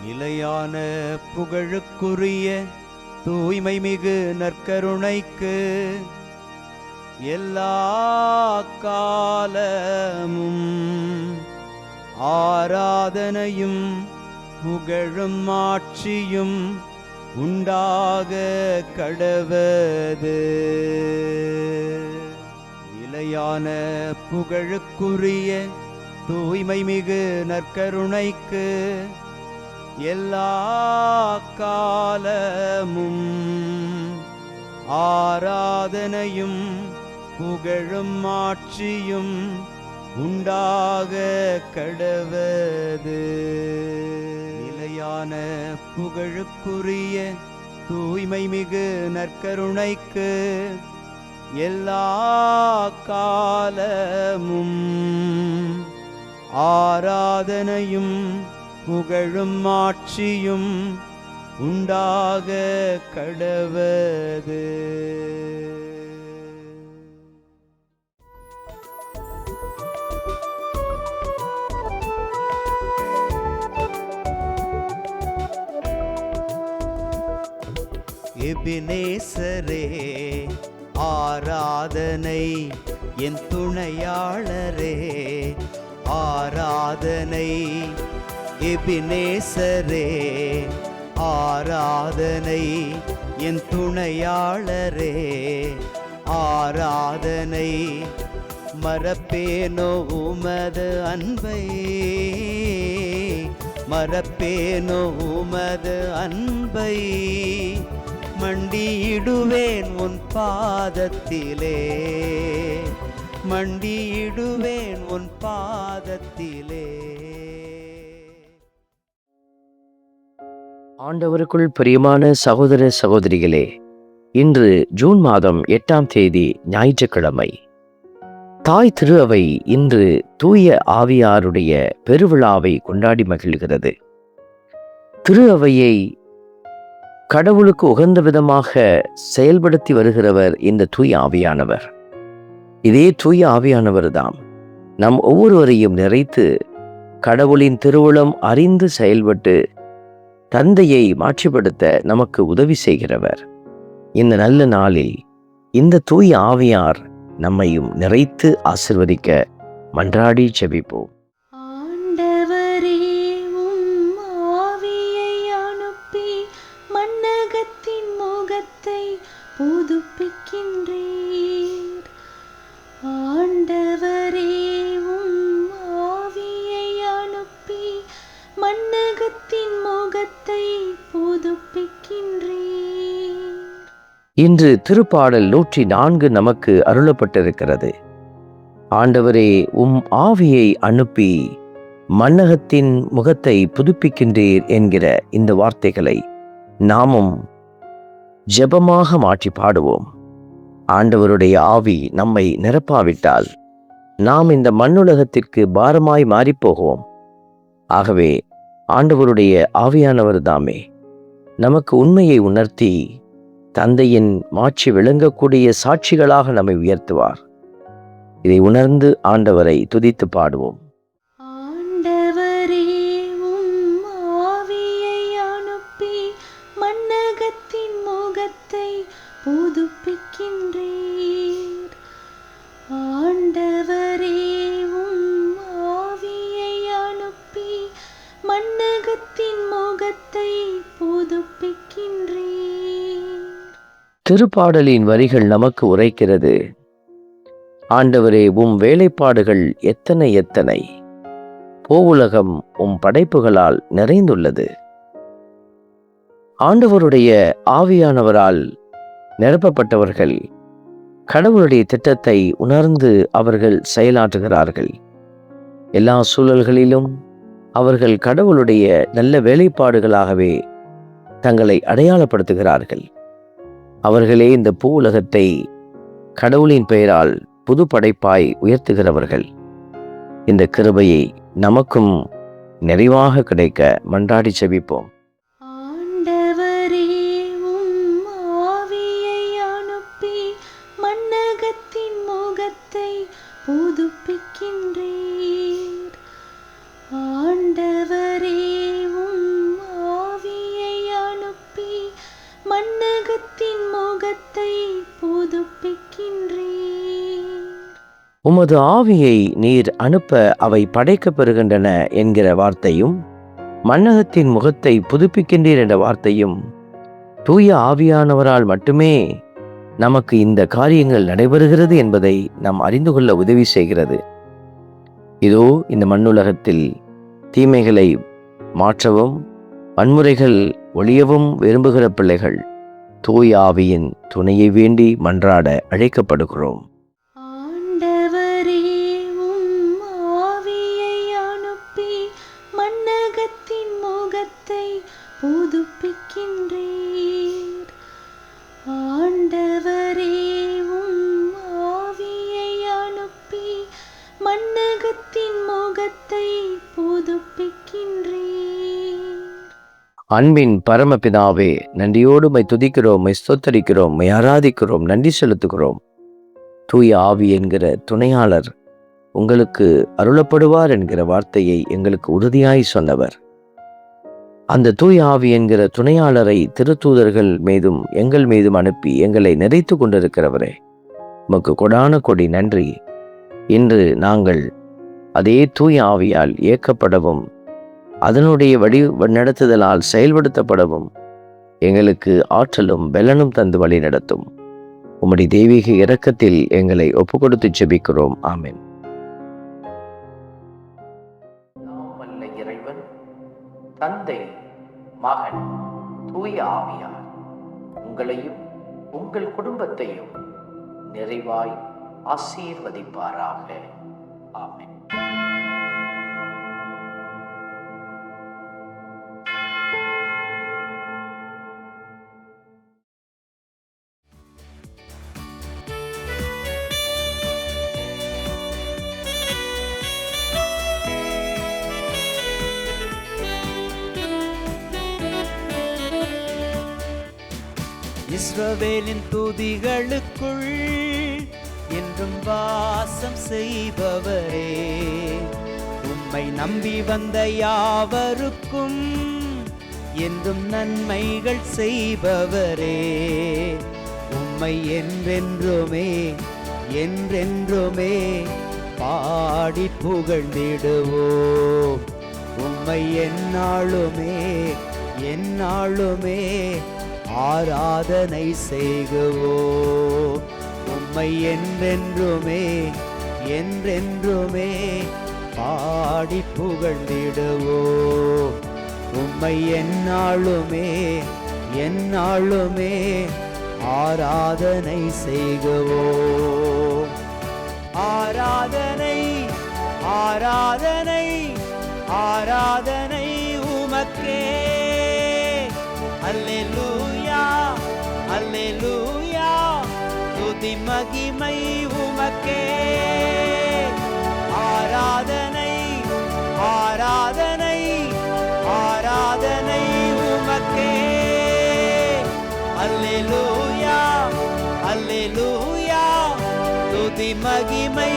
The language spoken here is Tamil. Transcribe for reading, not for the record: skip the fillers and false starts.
நிலையான புகழுக்குரிய தூய்மை மிகு நற்கருணைக்கு எல்லா காலமும் ஆராதனையும் புகழும் ஆட்சியும் உண்டாக கடவது. நிலையான புகழுக்குரிய தூய்மை மிகு நற்கருணைக்கு எல்லா காலமும் ஆராதனையும் புகழும் ஆட்சியும் உண்டாக கடவது. நிலையான புகழுக்குரிய தூய்மை மிகு நற்கருணைக்கு எல்லா காலமும் ஆராதனையும் புகழும் ஆட்சியும் உண்டாக கடவது. எபினேசரே ஆராதனை, என் துணையாளரே ஆராதனை. எபினேசரே ஆராதனை, என் துணையாளரே ஆராதனை. மறப்பேனோ உமது அன்பை, மறப்பேனோ உமது அன்பை. மண்டியிடுவேன் உன் பாதத்திலே, மண்டியிடுவேன் உன் பாதத்திலே. ஆண்டவருக்குள் பிரியமான சகோதர சகோதரிகளே, இன்று ஜூன் மாதம் 8ஆம் தேதி ஞாயிற்றுக்கிழமை. தாய் திரு அவை இன்று தூய ஆவியாருடைய பெருவிழாவை கொண்டாடி மகிழ்கிறது. திரு அவையை கடவுளுக்கு உகந்த விதமாக செயல்படுத்தி வருகிறவர் இந்த தூய ஆவியானவர். இதே தூய ஆவியானவர் தாம் நம் ஒவ்வொருவரையும் நிறைத்து கடவுளின் திருவுளம் அறிந்து செயல்பட்டு தந்தையை மாட்சிப்படுத்த நமக்கு உதவி செய்கிறவர். இந்த நல்ல நாளில் இந்த தூய ஆவியார் நம்மையும் நிறைத்து ஆசிர்வதிக்க மன்றாடி ஜெபிப்போம். ஆண்டவரே, உம் ஆவியை அனுப்பி மண்ணகத்தின் முகத்தை புதுப்பிக்கின்றீர். ஆண்டவரே, உம் ஆவியை அனுப்பி மண்ணகத்தின் முகத்தை புதுப்பிக்கின்றீர். இன்று திருப்பாடல் 104 நமக்கு அருளப்பட்டிருக்கிறது. ஆண்டவரே, உம் ஆவியை அனுப்பி மண்ணகத்தின் முகத்தை புதுப்பிக்கின்றீர் என்கிற இந்த வார்த்தைகளை நாமும் ஜெபமாக மாற்றி பாடுவோம். ஆண்டவருடைய ஆவி நம்மை நிரப்பாவிட்டால் நாம் இந்த மண்ணுலகத்திற்கு பாரமாய் மாறிப்போகுவோம். ஆகவே ஆண்டவருடைய ஆவியானவர் தாமே நமக்கு உண்மையை உணர்த்தி தந்தையின் மாட்சி விளங்கக்கூடிய சாட்சிகளாக நம்மை உயர்த்துவார். இதை உணர்ந்து ஆண்டவரை துதித்து பாடுவோம். ஆண்டவரே, உம் ஆவியை அனுப்பி மண்ணகத்தின் முகத்தை புதுப்பிக்கின்றீர். ஆண்டவரே, உம் ஆவியை அனுப்பி மண்ணகத்தின் முகத்தை புதுப்பிக்கின்றீர். திருப்பாடலின் வரிகள் நமக்கு உரைக்கிறது. ஆண்டவரே, உம் வேலைப்பாடுகள் எத்தனை எத்தனை, பூவுலகம் உம் படைப்புகளால் நிறைந்துள்ளது. ஆண்டவருடைய ஆவியானவரால் நிரப்பப்பட்டவர்கள் கடவுளுடைய திட்டத்தை உணர்ந்து அவர்கள் செயலாற்றுகிறார்கள். எல்லா சூழல்களிலும் அவர்கள் கடவுளுடைய நல்ல வேலைப்பாடுகளாகவே தங்களை அடையாளப்படுத்துகிறார்கள். அவர்களே இந்த பூவுலகத்தை கடவுளின் பெயரால் புது படைப்பாய் உயர்த்துகிறவர்கள். இந்த கிருபையை நமக்கும் நிறைவாக கிடைக்க மன்றாடி செபிப்போம். ஆண்டவரே, உம் ஆவியை அனுப்பி மண்ணகத்தின் முகத்தை புதுப்பிக்கின்றீர். ஆண்டவரே, உம் உமது ஆவியை நீர் அனுப்ப அவை படைக்கப் பெறுகின்றன என்கிற வார்த்தையும், மண்ணகத்தின் முகத்தை புதுப்பிக்கின்றீர் என்ற வார்த்தையும் தூய ஆவியானவரால் மட்டுமே நமக்கு இந்த காரியங்கள் நடைபெறுகிறது என்பதை நாம் அறிந்து கொள்ள உதவி செய்கிறது. இதோ இந்த மண்ணுலகத்தில் தீமைகளை மாற்றவும் வன்முறைகள் ஒழியவும் விரும்புகிற பிள்ளைகள் தூய ஆவியின் துணையை வேண்டி மன்றாட அழைக்கப்படுகிறோம். ஆண்டவரே, உம் ஆவியை அனுப்பி மண்ணகத்தின் முகத்தை புதுப்பிக்கின்றீர். ஆண்டவரே, உம் ஆவியை அனுப்பி மண்ணகத்தின் முகத்தை புதுப்பிக்கின்றீர். அன்பின் பரமபிதாவே, நன்றியோடு மை துதிக்கிறோம், மை ஸ்தோத்தரிக்கிறோம், மை ஆராதிக்கிறோம், நன்றி செலுத்துகிறோம். தூய ஆவி என்கிற துணையாளர் உங்களுக்கு அருளப்படுவார் என்கிற வார்த்தையை எங்களுக்கு உறுதியாய் சொன்னவர். அந்த தூய ஆவி என்கிற துணையாளரை திருத்தூதர்கள் மீதும் எங்கள் மீதும் அனுப்பி எங்களை நிறைத்து கொண்டிருக்கிறவரே, உமக்கு கொடான கொடி நன்றி. இன்று நாங்கள் அதே தூய ஆவியால் இயக்கப்படவும் அதனுடைய நடத்துதலால் செயல்படுத்தப்படவும் எங்களுக்கு ஆற்றலும் பெலனும் தந்து வழி நடத்தும். உம்முடைய தெய்வீக இரக்கத்தில் எங்களை ஒப்புக்கொடுத்து ஜெபிக்கிறோம். ஆமென். இறைவன் தந்தை, மகன், தூய ஆவியார் உங்களையும் உங்கள் குடும்பத்தையும் நிறைவாய் ஆசீர்வதிப்பாராக. ஆமென். இஸ்ரவேலின் துதிகளுக்குள் என்றும் வாசம் செய்பவரே, உம்மை நம்பி வந்த யாவருக்கும் என்றும் நன்மைகள் செய்பவரே, உம்மை என்றென்றுமே என்றென்றுமே பாடி புகழ்ந்திடுவோம். உம்மை எந்நாளுமே எந்நாளுமே ஆராதனை செய்குவோம். உம்மை என்றென்றுமே என்றென்றுமே பாடி புகழ்ந்திடுவோம். உம்மை எந்நாளுமே எந்நாளுமே ஆராதனை செய்குவோம். ஆராதனை ஆராதனை ஆராதனை உமக்கே. அல்லேலூயா அல்லேலூயா, துதி மகிமை உமக்கே. ஆராதனை ஆராதனை ஆராதனை உமக்கே. அல்லேலூயா அல்லேலூயா, துதி மகிமை